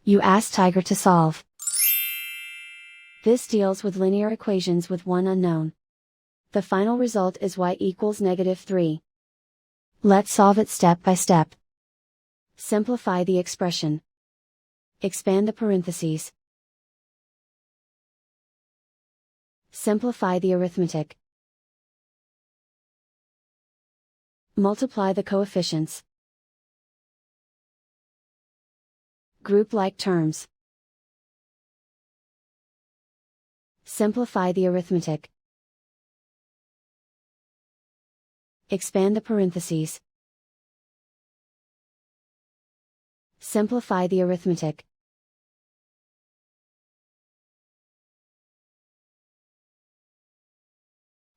You ask Tiger to solve. This deals with linear equations with one unknown. The final result is y equals -3. Let's solve it step by step. Simplify the expression. Expand the parentheses. Simplify the arithmetic. Multiply the coefficients. Group like terms. Simplify the arithmetic. Expand the parentheses. Simplify the arithmetic.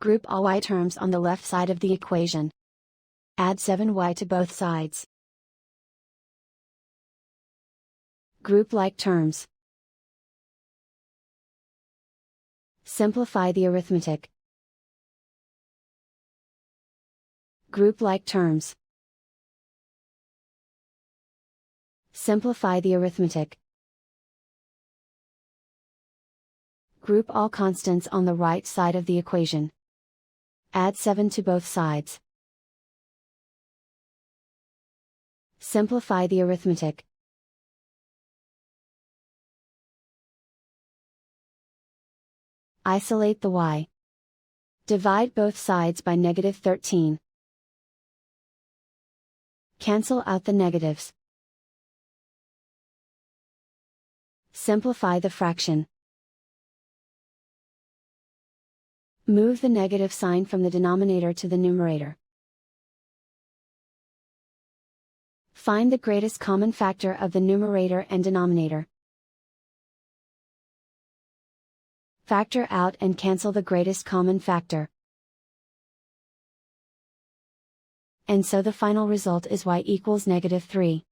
Group all y terms on the left side of the equation. Add 7y to both sides. Group like terms. Simplify the arithmetic. Group like terms. Simplify the arithmetic. Group all constants on the right side of the equation. Add 7 to both sides. Simplify the arithmetic. Isolate the y. Divide both sides by -13. Cancel out the negatives. Simplify the fraction. Move the negative sign from the denominator to the numerator. Find the greatest common factor of the numerator and denominator. Factor out and cancel the greatest common factor. And so the final result is y equals -3.